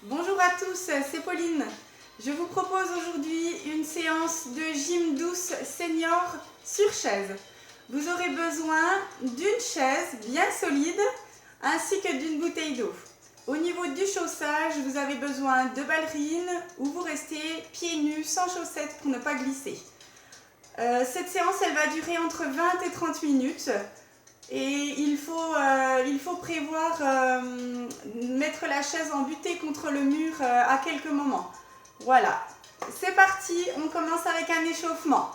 Bonjour à tous, c'est Pauline. Je vous propose aujourd'hui une séance de gym douce senior sur chaise. Vous aurez besoin d'une chaise bien solide ainsi que d'une bouteille d'eau. Au niveau du chaussage, vous avez besoin de ballerines où vous restez pieds nus sans chaussettes pour ne pas glisser. Cette séance, elle va durer entre 20 et 30 minutes. Et il faut prévoir mettre la chaise en butée contre le mur à quelques moments. Voilà, c'est parti, on commence avec un échauffement.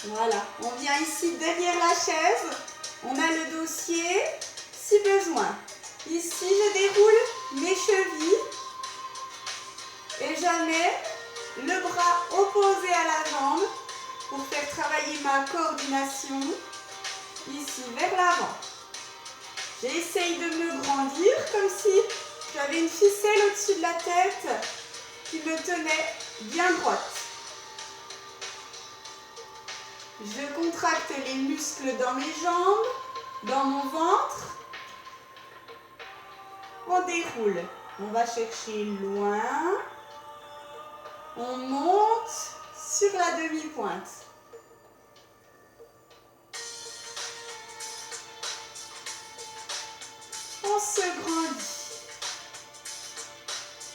Voilà, on vient ici derrière la chaise, on a le dossier si besoin. Ici, je déroule mes chevilles et je mets le bras opposé à la jambe pour faire travailler ma coordination ici vers l'avant. J'essaye de me grandir comme si j'avais une ficelle au-dessus de la tête qui me tenait bien droite. Je contracte les muscles dans mes jambes, dans mon ventre. On déroule. On va chercher loin. On monte sur la demi-pointe. On se grandit.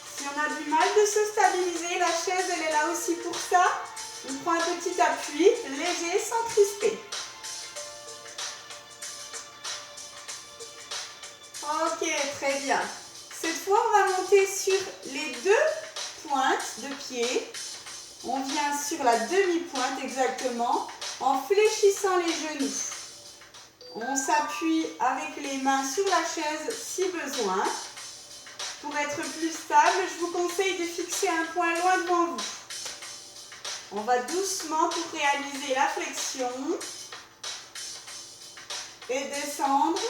Si on a du mal de se stabiliser, la chaise elle est là aussi pour ça. On prend un petit appui, léger, sans crisper. Ok, très bien. Cette fois, on va monter sur les deux pointes de pied. On vient sur la demi-pointe exactement, en fléchissant les genoux. On s'appuie avec les mains sur la chaise si besoin. Pour être plus stable, je vous conseille de fixer un point loin devant vous. On va doucement pour réaliser la flexion et descendre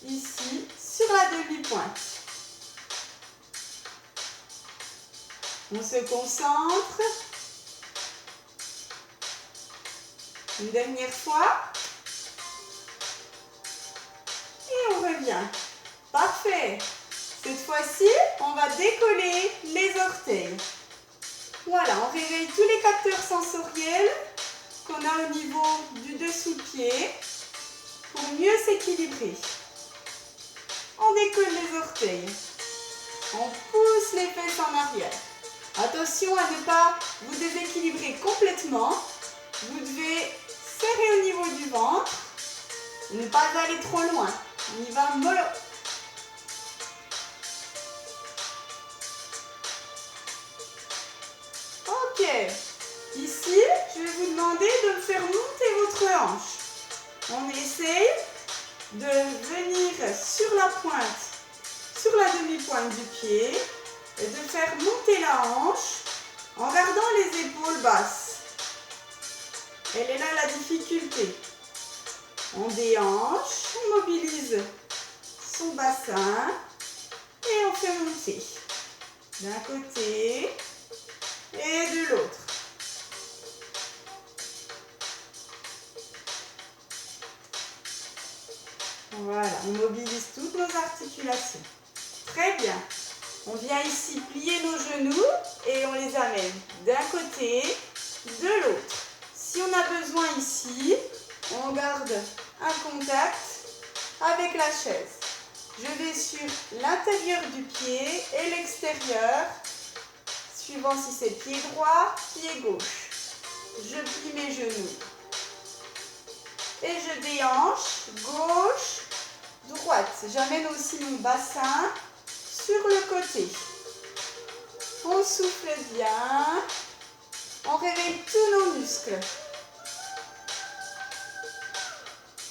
ici sur la demi-pointe. On se concentre. Une dernière fois. Et on revient. Parfait. Cette fois-ci, on va décoller les orteils. Voilà, on réveille tous les capteurs sensoriels qu'on a au niveau du dessous-pied pour mieux s'équilibrer. On décolle les orteils. On pousse les fesses en arrière. Attention à ne pas vous déséquilibrer complètement. Vous devez serrer au niveau du ventre. Ne pas aller trop loin. On y va mollo. Ok. Ici, je vais vous demander de me faire monter votre hanche. On essaye de venir sur la pointe, sur la demi-pointe du pied et de faire monter la hanche en gardant les épaules basses. Elle est là la difficulté. On déhanche, on mobilise son bassin et on fait monter d'un côté et de l'autre. Voilà, on mobilise toutes nos articulations. Très bien. On vient ici plier nos genoux et on les amène d'un côté, de l'autre. Si on a besoin ici, on garde un contact avec la chaise. Je vais sur l'intérieur du pied et l'extérieur, suivant si c'est pied droit, pied gauche. Je plie mes genoux. Et je déhanche, gauche, droite. J'amène aussi mon bassin sur le côté. On souffle bien. On réveille tous nos muscles.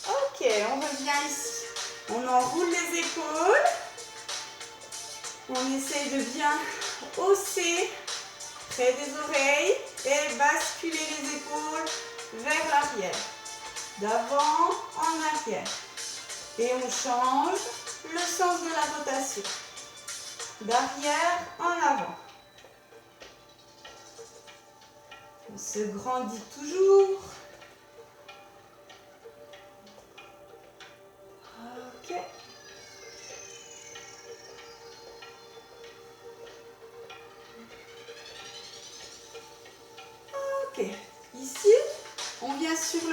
Ok, on revient ici. On enroule les épaules. On essaye de bien hausser près des oreilles et basculer les épaules vers l'arrière. D'avant en arrière. Et on change le sens de la rotation. D'arrière en avant. On se grandit toujours.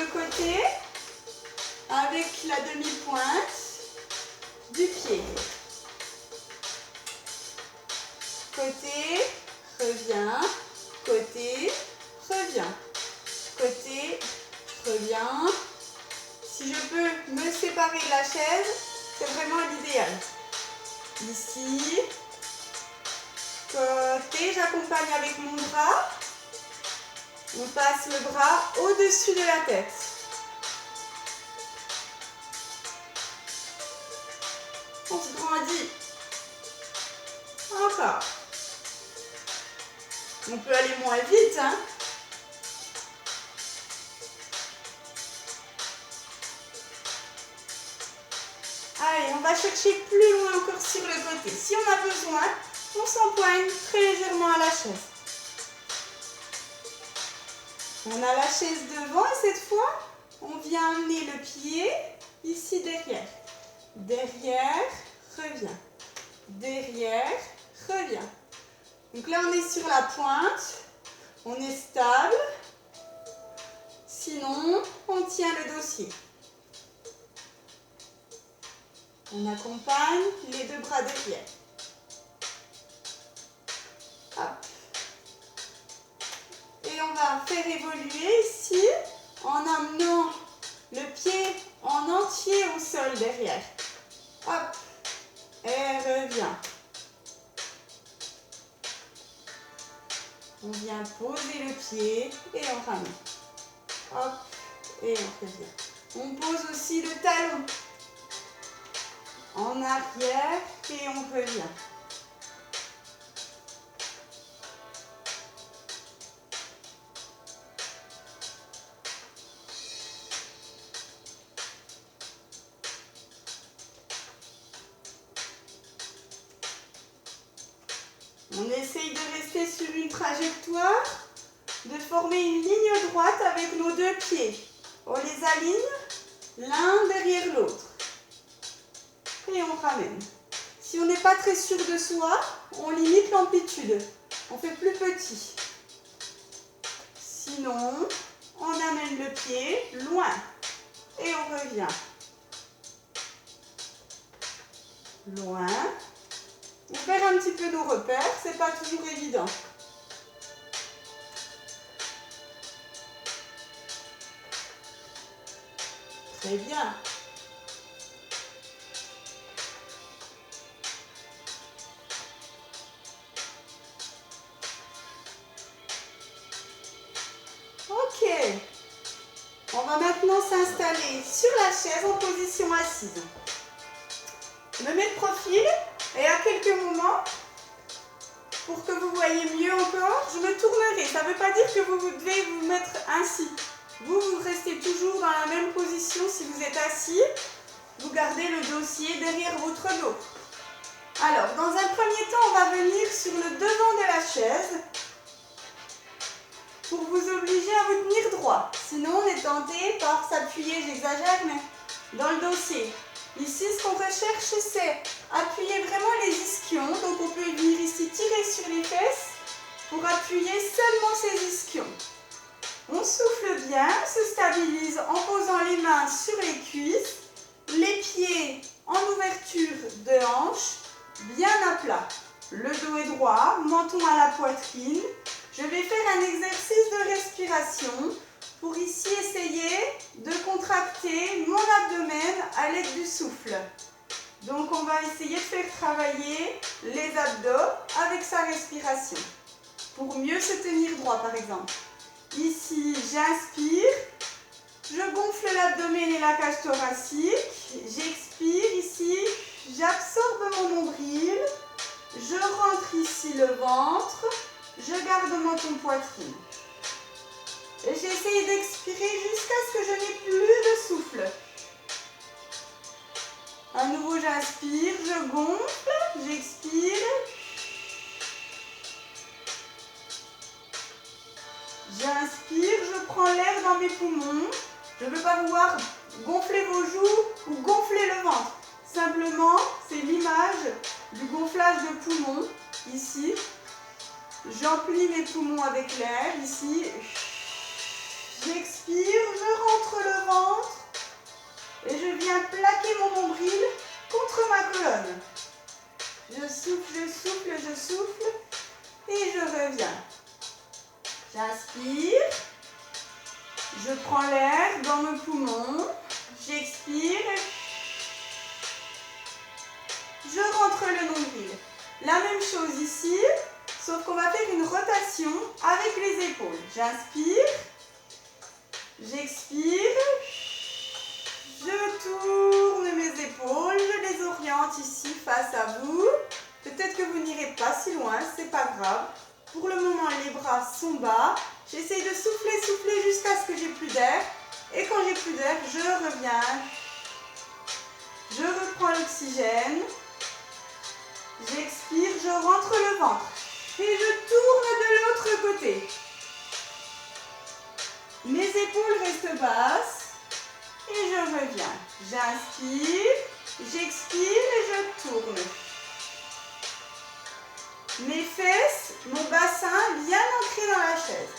le côté avec la demi-pointe du pied. Côté, reviens, côté, reviens, côté, reviens. Si je peux me séparer de la chaise, c'est vraiment l'idéal. Ici, côté, j'accompagne avec mon bras. On passe le bras au-dessus de la tête. On se grandit. Encore. On peut aller moins vite, hein. Allez, on va chercher plus loin encore sur le côté. Si on a besoin, on s'empoigne très légèrement à la chaise. On a la chaise devant et cette fois, on vient amener le pied ici derrière. Derrière, reviens. Derrière, reviens. Donc là, on est sur la pointe. On est stable. Sinon, on tient le dossier. On accompagne les deux bras derrière. Hop. Et on va faire évoluer ici en amenant le pied en entier au sol derrière. Hop. Et reviens. On vient poser le pied et on ramène. Hop. Et on revient. On pose aussi le talon en arrière et on revient. On essaye de rester sur une trajectoire, de former une ligne droite avec nos deux pieds. On les aligne l'un derrière l'autre. Et on ramène. Si on n'est pas très sûr de soi, on limite l'amplitude. On fait plus petit. Sinon, on amène le pied loin. Et on revient. Loin. On perd un petit peu nos repères, c'est pas toujours évident. Très bien. Ok. On va maintenant s'installer sur la chaise en position assise. Je me mets de profil et à quelques moments, pour que vous voyez mieux encore, je me tournerai. Ça ne veut pas dire que vous devez vous mettre ainsi. Vous restez toujours dans la même position si vous êtes assis. Vous gardez le dossier derrière votre dos. Alors, dans un premier temps, on va venir sur le devant de la chaise pour vous obliger à vous tenir droit. Sinon, on est tenté par s'appuyer, j'exagère, mais dans le dossier. Ici, ce qu'on recherche, c'est appuyer vraiment les ischions. Donc, on peut venir ici tirer sur les fesses pour appuyer seulement ces ischions. On souffle bien, se stabilise en posant les mains sur les cuisses, les pieds en ouverture de hanche, bien à plat. Le dos est droit, menton à la poitrine. Je vais faire un exercice de respiration pour ici essayer de contracter mon abdomen à l'aide du souffle. Donc on va essayer de faire travailler les abdos avec sa respiration pour mieux se tenir droit par exemple. Ici j'inspire, je gonfle l'abdomen et la cage thoracique, j'expire ici, j'absorbe mon nombril, je rentre ici le ventre, je garde mon menton poitrine. Et j'essaye d'expirer jusqu'à ce que je n'ai plus de souffle. À nouveau, j'inspire, je gonfle, j'expire. J'inspire, je prends l'air dans mes poumons. Je ne veux pas voir gonfler vos joues ou gonfler le ventre. Simplement, c'est l'image du gonflage de poumons. Ici, j'emplis mes poumons avec l'air. Ici, J'expire, je rentre le ventre et je viens plaquer mon nombril contre ma colonne. Je souffle, je souffle, je souffle et je reviens. J'inspire, je prends l'air dans mes poumons, j'expire, je rentre le nombril. La même chose ici, sauf qu'on va faire une rotation avec les épaules. J'inspire, j'expire, je tourne mes épaules, je les oriente ici face à vous. Peut-être que vous n'irez pas si loin, c'est pas grave. Pour le moment, les bras sont bas. J'essaie de souffler, souffler jusqu'à ce que j'ai plus d'air. Et quand j'ai plus d'air, je reviens. Je reprends l'oxygène. J'expire, je rentre le ventre. Et je tourne de l'autre côté. Mes épaules restent basses. Et je reviens. J'inspire, j'expire et je tourne. Mes fesses, mon bassin bien ancré dans la chaise.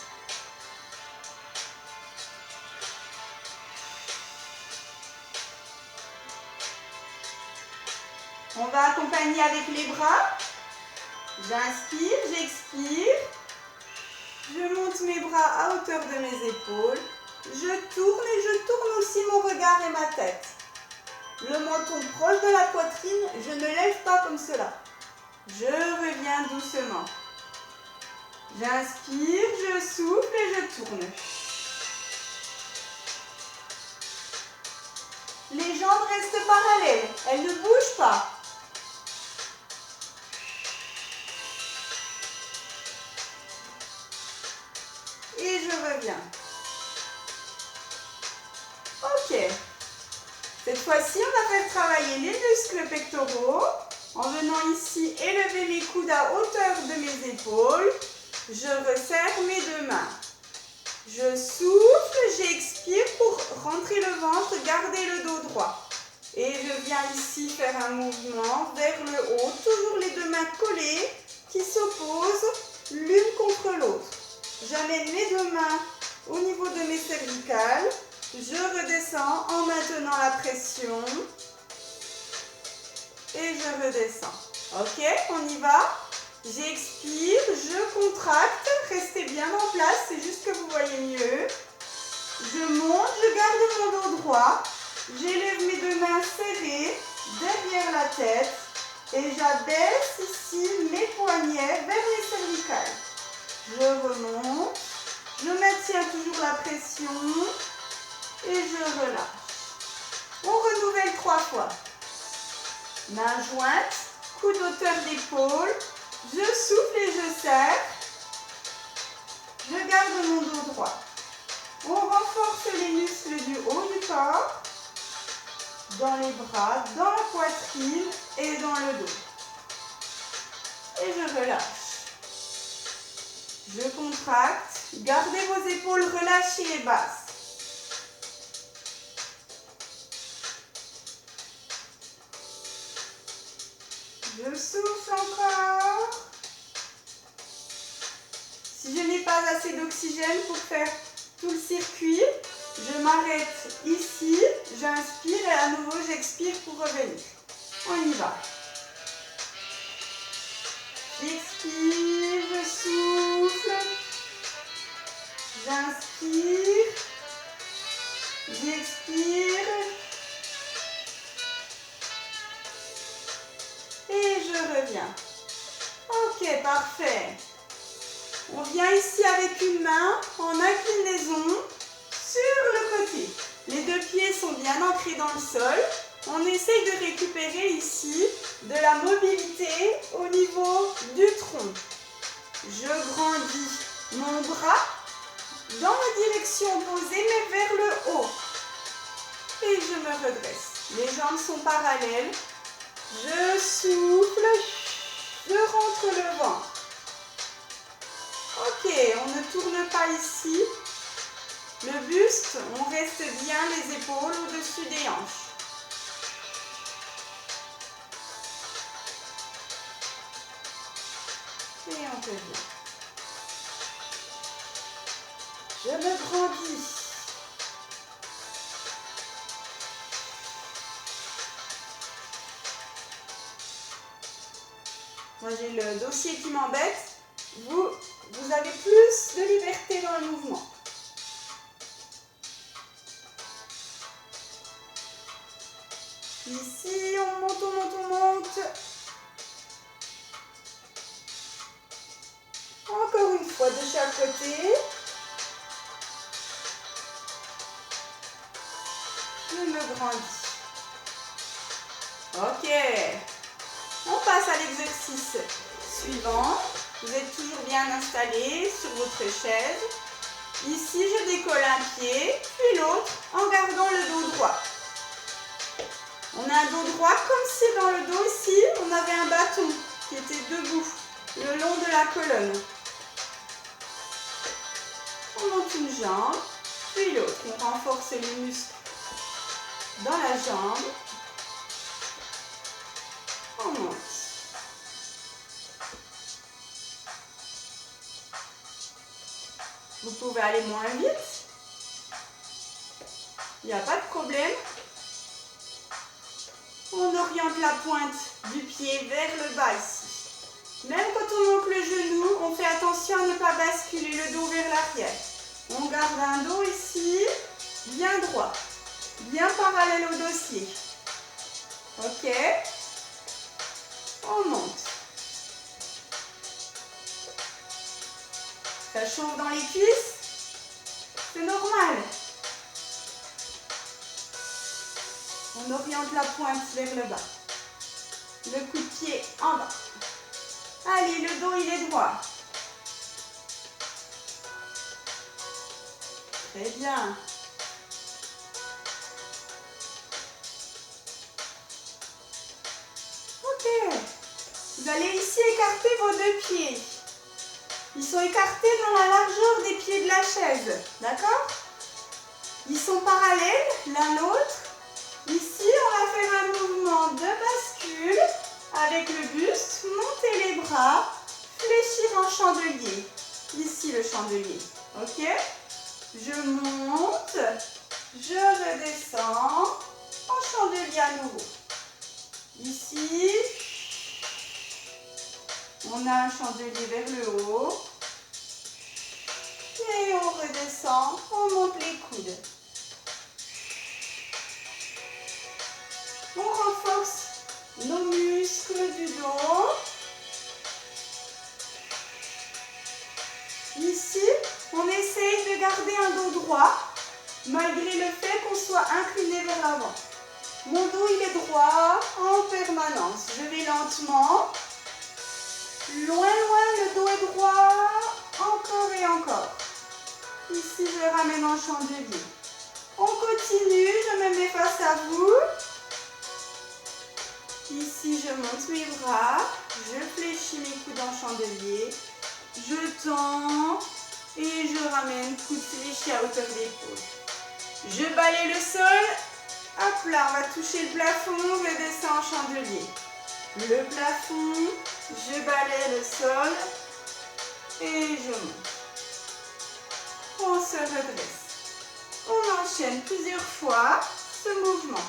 On va accompagner avec les bras. J'inspire, j'expire. Je monte mes bras à hauteur de mes épaules. Je tourne et je tourne aussi mon regard et ma tête. Le menton proche de la poitrine, je ne lève pas comme cela. Je reviens doucement. J'inspire, je souffle et je tourne. Les jambes restent parallèles, elles ne bougent pas. Et je reviens. Ok. Cette fois-ci, on va faire travailler les muscles pectoraux. En venant ici, élever mes coudes à hauteur de mes épaules. Je resserre mes deux mains. Je souffle, j'expire pour rentrer le ventre, garder le dos droit. Et je viens ici faire un mouvement vers le haut. Toujours les deux mains collées qui s'opposent l'une contre l'autre. J'amène mes deux mains au niveau de mes cervicales. Je redescends en maintenant la pression. Et je redescends. Ok, on y va. J'expire, je contracte. Restez bien en place, c'est juste que vous voyez mieux. Je monte, je garde mon dos droit. J'élève mes deux mains serrées derrière la tête. Et j'abaisse ici mes poignets vers les cervicales. Je remonte. Je maintiens toujours la pression. Et je relâche. On renouvelle 3 fois. Main jointe, coude hauteur d'épaule. Je souffle et je serre. Je garde mon dos droit. On renforce les muscles du haut du corps, dans les bras, dans la poitrine et dans le dos. Et je relâche. Je contracte. Gardez vos épaules relâchées et basses. Je souffle encore. Si je n'ai pas assez d'oxygène pour faire tout le circuit, je m'arrête ici, j'inspire et à nouveau j'expire pour revenir. On y va. J'expire, je souffle. J'inspire. J'expire. Et je reviens. Ok, parfait. On vient ici avec une main en inclinaison sur le côté. Les deux pieds sont bien ancrés dans le sol. On essaye de récupérer ici de la mobilité au niveau du tronc. Je grandis mon bras dans la direction opposée mais vers le haut. Et je me redresse. Les jambes sont parallèles. Je souffle. Je rentre le ventre. Ok, on ne tourne pas ici. Le buste, on reste bien les épaules au-dessus des hanches. Et on revient. Je me grandis. Moi, j'ai le dossier qui m'embête. Vous avez plus de liberté dans le mouvement. Ici, on monte, on monte, on monte. Encore une fois de chaque côté. Je me grandis. Ok. On passe à l'exercice suivant. Vous êtes toujours bien installé sur votre chaise. Ici, je décolle un pied, puis l'autre, en gardant le dos droit. On a un dos droit comme si dans le dos ici, on avait un bâton qui était debout le long de la colonne. On monte une jambe, puis l'autre. On renforce les muscles dans la jambe. On monte. Vous pouvez aller moins vite. Il n'y a pas de problème. On oriente la pointe du pied vers le bas ici. Même quand on monte le genou, on fait attention à ne pas basculer le dos vers l'arrière. On garde un dos ici, bien droit, bien parallèle au dossier. Ok. On monte. Ça chauffe dans les cuisses. C'est normal. On oriente la pointe vers le bas. Le coup de pied en bas. Allez, le dos, il est droit. Très bien. Ok. Vous allez ici écarter vos deux pieds. Ils sont écartés dans la largeur des pieds de la chaise. D'accord? Ils sont parallèles l'un l'autre. Ici, on va faire un mouvement de bascule avec le buste. Monter les bras, fléchir en chandelier. Ici, le chandelier. Ok? Je monte, je redescends en chandelier à nouveau. Ici, on a un chandelier vers le haut. Et on redescend, on monte les coudes. On renforce nos muscles du dos. Ici, on essaye de garder un dos droit, malgré le fait qu'on soit incliné vers l'avant. Mon dos, il est droit en permanence. Je vais lentement. Loin, loin, le dos est droit. Encore et encore. Ici, je ramène en chandelier. On continue, je me mets face à vous. Ici, je monte mes bras. Je fléchis mes coudes en chandelier. Je tends et je ramène coude fléchi à hauteur d'épaule. Je balaye le sol. Hop là, on va toucher le plafond. Je descends en chandelier. Le plafond, je balaye le sol et je monte. On se redresse. On enchaîne plusieurs fois ce mouvement.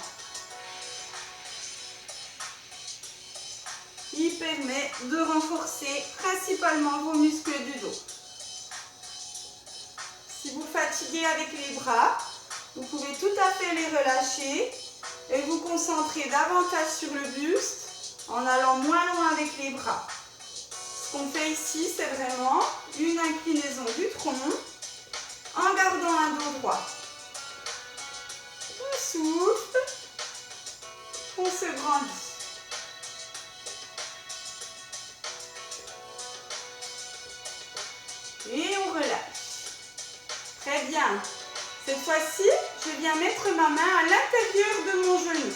Il permet de renforcer principalement vos muscles du dos. Si vous fatiguez avec les bras, vous pouvez tout à fait les relâcher et vous concentrer davantage sur le buste en allant moins loin avec les bras. Ce qu'on fait ici, c'est vraiment une inclinaison du tronc en gardant un dos droit. On souffle, on se grandit. Et on relâche. Très bien. Cette fois-ci, je viens mettre ma main à l'intérieur de mon genou.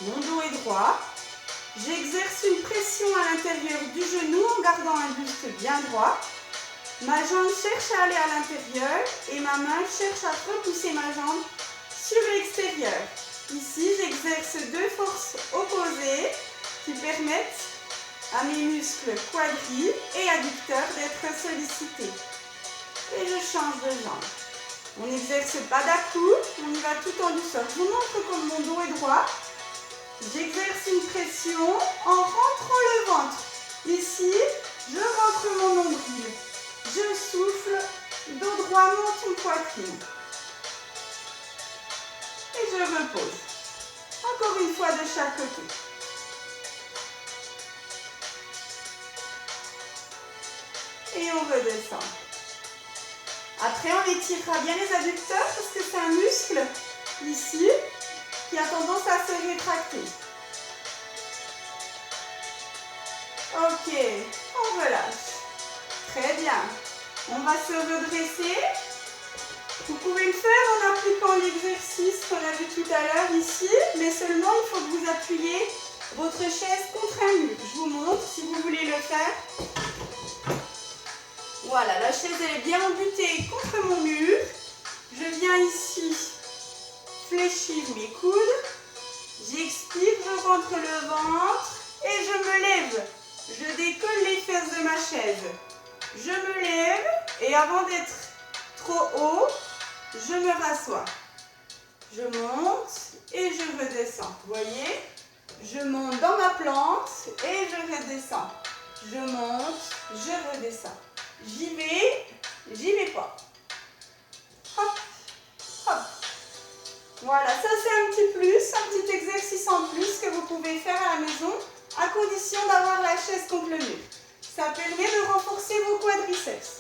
Mon dos est droit. J'exerce une pression à l'intérieur du genou en gardant un buste bien droit. Ma jambe cherche à aller à l'intérieur et ma main cherche à repousser ma jambe sur l'extérieur. Ici, j'exerce deux forces opposées qui permettent à mes muscles quadris et adducteurs d'être sollicités. et je change de jambe. On n'exerce pas d'à-coup, on y va tout en douceur. Je vous montre comme mon dos est droit. J'exerce une pression en rentrant le ventre. Ici, je rentre mon nombril. Je souffle, dos droit monte une poitrine. Et je repose. Encore une fois de chaque côté. Et on redescend. Après, on étirera bien les adducteurs parce que c'est un muscle ici qui a tendance à se rétracter. Ok, on relâche. Très bien. On va se redresser. Vous pouvez le faire en appliquant l'exercice qu'on a vu tout à l'heure ici, mais seulement il faut que vous appuyez votre chaise contre un mur. Je vous montre si vous voulez le faire. Voilà, la chaise elle est bien embutée contre mon mur. Je viens ici fléchir mes coudes. J'expire, je rentre le ventre et je me lève. Je décolle les fesses de ma chaise. Je me lève et avant d'être trop haut, je me rassois. Je monte et je redescends. Vous voyez? Je monte dans ma plante et je redescends. Je monte, je redescends. J'y vais pas. Hop, hop. Voilà, ça c'est un petit plus, un petit exercice en plus que vous pouvez faire à la maison, à condition d'avoir la chaise contre le mur. Ça permet de renforcer vos quadriceps.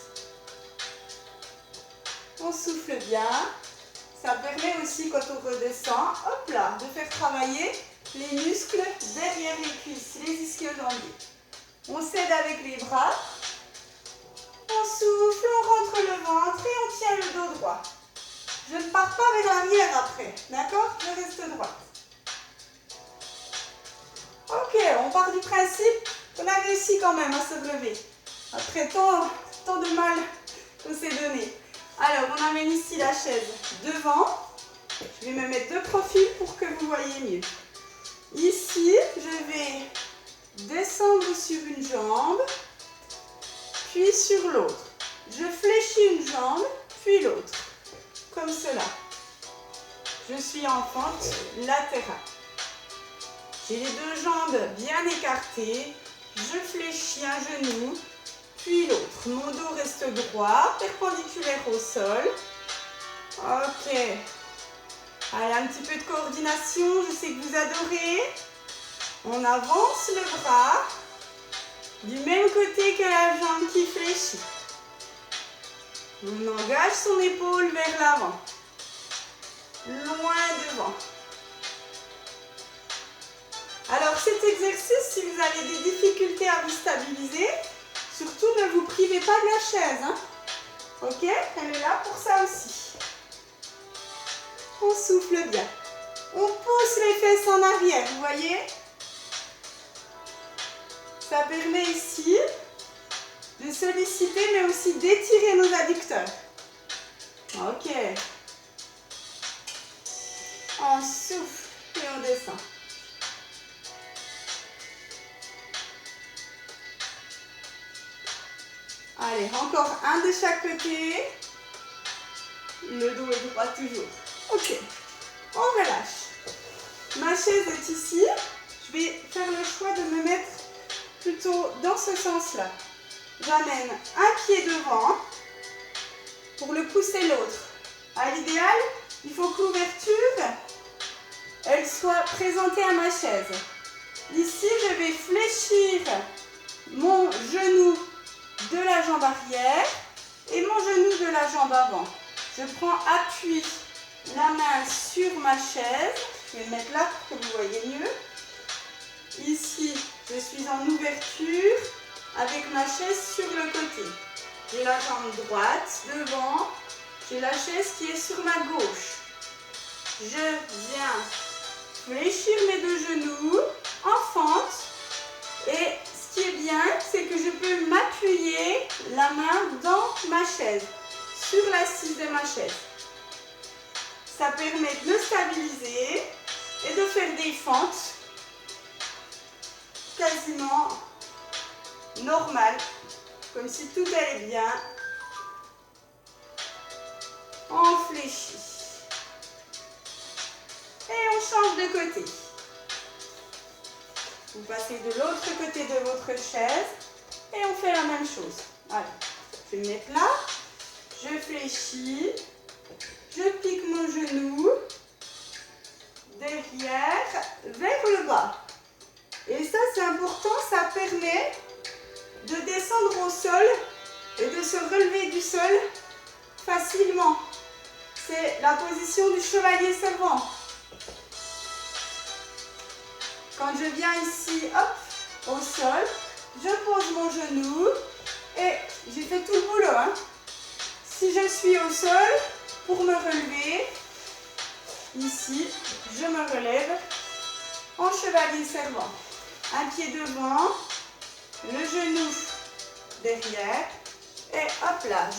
On souffle bien. Ça permet aussi, quand on redescend, hop là, de faire travailler les muscles derrière les cuisses, les ischio-jambiers. On s'aide avec les bras. On souffle, on rentre le ventre et on tient le dos droit. Je ne pars pas vers l'arrière après, d'accord? Je reste droite. Ok, on part du principe qu'on a réussi quand même à se relever. Après tant de mal qu'on s'est donné. Alors, on amène ici la chaise devant. Je vais me mettre de profil pour que vous voyez mieux. Ici, je vais descendre sur une jambe, puis sur l'autre. Je fléchis une jambe, puis l'autre. Comme cela. Je suis en fente latérale. J'ai les deux jambes bien écartées. Je fléchis un genou, puis l'autre. Mon dos reste droit, perpendiculaire au sol. Ok. Allez, un petit peu de coordination, je sais que vous adorez. On avance le bras du même côté que la jambe qui fléchit. On engage son épaule vers l'avant. Loin devant. Alors cet exercice, si vous avez des difficultés à vous stabiliser, surtout ne vous privez pas de la chaise. Hein. Ok? Elle est là pour ça aussi. On souffle bien. On pousse les fesses en arrière, vous voyez? Ça permet ici de solliciter mais aussi d'étirer nos adducteurs. Ok. On souffle et on descend. Allez, encore un de chaque côté. Le dos est droit toujours. Ok. On relâche. Ma chaise est ici. Je vais faire le choix de me mettre plutôt dans ce sens-là. J'amène un pied devant pour le pousser l'autre. À l'idéal, il faut que l'ouverture elle soit présentée à ma chaise. Ici, je vais fléchir mon genou de la jambe arrière et mon genou de la jambe avant. Je prends appui, la main sur ma chaise. Je vais le mettre là pour que vous voyez mieux. Ici, je suis en ouverture avec ma chaise sur le côté. J'ai la jambe droite devant. J'ai la chaise qui est sur ma gauche. Je viens fléchir mes deux genoux en fente. Et ce qui est bien, c'est que je peux m'appuyer la main dans ma chaise, sur l'assise de ma chaise. Ça permet de me stabiliser et de faire des fentes quasiment normales, comme si tout allait bien. on fléchit. Et on change de côté. Vous passez de l'autre côté de votre chaise et on fait la même chose. Allez, je me mets là, je fléchis, je pique mon genou, derrière, vers le bas. Et ça c'est important, ça permet de descendre au sol et de se relever du sol facilement. C'est la position du chevalier servant. Quand je viens ici, hop, au sol, je pose mon genou et j'ai fait tout le boulot. Hein. Si je suis au sol, pour me relever, ici, je me relève en chevalier servant. Un pied devant, le genou derrière et hop là.